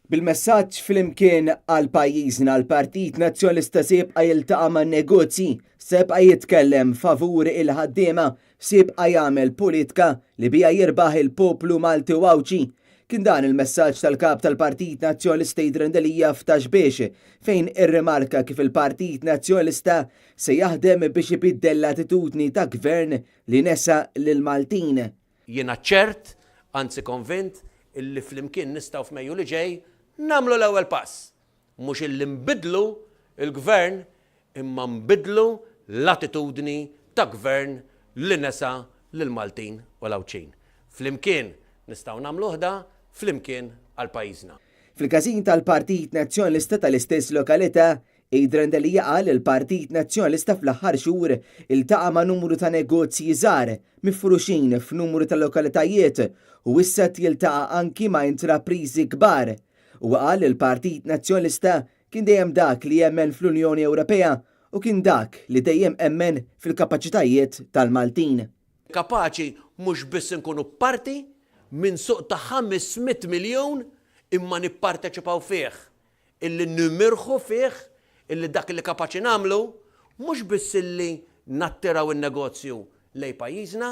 Bil-messaġġ flimkien għal pajjiżna l-Partit Nazzjonalista sebqa jiltaqa' man-negozji, sebqa jitkellem favur il-ħaddiema, sebqa jagħmel politika li bija jirbaħ il-poplu Malti u Awċi. Kien dan il-messaġġ tal-kap tal-Partit Nazzjonalista Idren Delija f'Taxbiex fejn irrimarka kif il-Partit Nazzjonalista se jaħdem biex ibiddel l-attitudni ta' gvern li nesa lil Maltin. Jiena ċert, anzi konvint, illi flimkien nistgħu f'Mejju li ġej namlu l-ewwel pass. Mhux illi nbidlu il-gvern imma nbidlu l-attitudni ta' gvern li nesa lil Maltin u l-Awċin. Flimkien nistgħu nagħmluh da flimkien għal pajjiżna. Fil-każin tal-Partit Nazzjonalista tal-istess lokalità, Idren Delija qal il-Partit Nazzjonalista fl-aħħar xhur iltaqa' ma' numru ta' negozji żgħar mifruxin f'numru ta' lokalitajiet u issa jiltaqa' anki ma' intrapriżi kbar. U qal il-Partit Nazzjonalista kien dejjem dak li jemmen fl-Unjoni Ewropea u kien dak li dejjem emmen fil-kapaċitajiet tal-Maltin. Kapaċi mhux biss inkunu parti minn suq ta' 500 miljun imma nipparteċipaw fih, illi nimirħu fih, illi dak li kapaċi nagħmlu mhux biss illi nattiraw in-negozju lejn pajjiżna,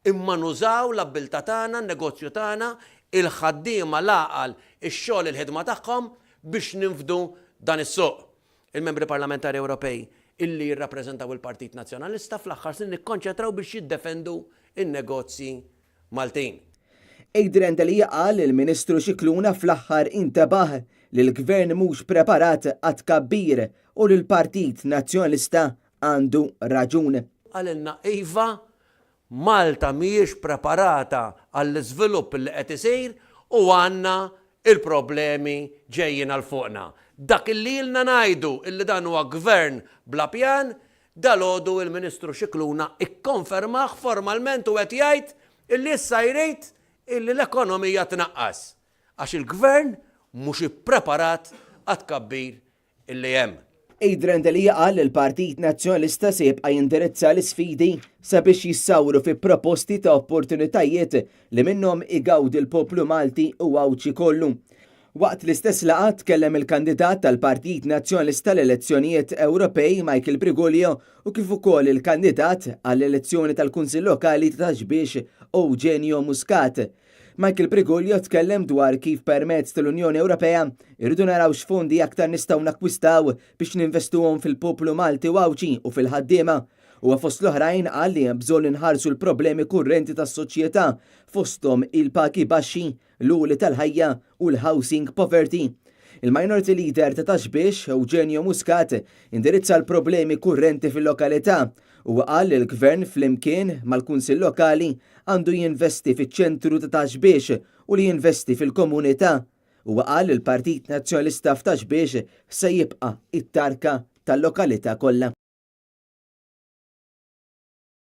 imma nużaw l-abbiltà tagħna, n-negozju tagħna, il-ħaddiema l-għaqal ix-xogħol il-ħidma tagħhom biex ninfdu dan is-suq. Il-membri parlamentari Ewropej illi jirrappreżentaw il-Partit Nazzjonalista fl-aħħar sin nikkonċentraw biex jiddefendu in-negozji Maltin. Idren Delija qal il-Ministru Xikluna fl-aħħar intabaħ li l-Gvern mhux preparat għad tkabbir u li l-Partit Nazzjonalista għandu raġun. Għalilna iva, Malta mhijiex preparata għall-iżvilupp li qed isir u għandna il-problemi ġejjin għal fuqna. Dak illi ilna ngħidu illi dan huwa gvern bla pjan, dalgħodu il-Ministru Xikluna ikkonfermah formalment u qed jgħid illi issa jrid illi l-ekonomija tnaqqas għax il-gvern mhux ippreparat għad tkabbir illi hemm. Idren Delija qal il-Partit Nazzjonalista se jibqa' jindirizza l-isfidi sabiex jissawru fi proposti ta' opportunitajiet li minnhom igawdi l-poplu Malti u Awċi kollu. Waqt l-istess laqgħa tkellem il-kandidat tal-Partit Nazzjonalista l-elezzjonijiet Ewropej Michael Brigolio u kif ukoll il-kandidat għall-elezzjoni tal-Kunsill Lokali ta' Taxbiex Eugenio Muscat. Michael Brigolio tkellem dwar kif permezz tal-Unjoni Ewropea irridu naraw x'fondi aktar nistgħu nakkwistaw biex ninvestuhom fil-poplu Malti u Awċi u fil-ħaddiema. U fost l-oħrajn qal li hemm bżonn inħarsu l-problemi kurrenti tas-soċjetà fosthom il-pagi baxxi, l-uli tal-ħajja u l-housing poverty. Il-Minority Leader ta' Taxbiex, Eugenio Muscat, indirizza l-problemi kurrenti fil-lokalità u qal li l-Gvern flimkien mal-Kunsill Lokali għandu jinvesti fiċ-ċentru ta' Taxbiex u li jinvesti fil-komunità. U qal li l-Partit Nazzjonalista f'Taxbiex se jibqa' it-tarka tal-lokalità kollha.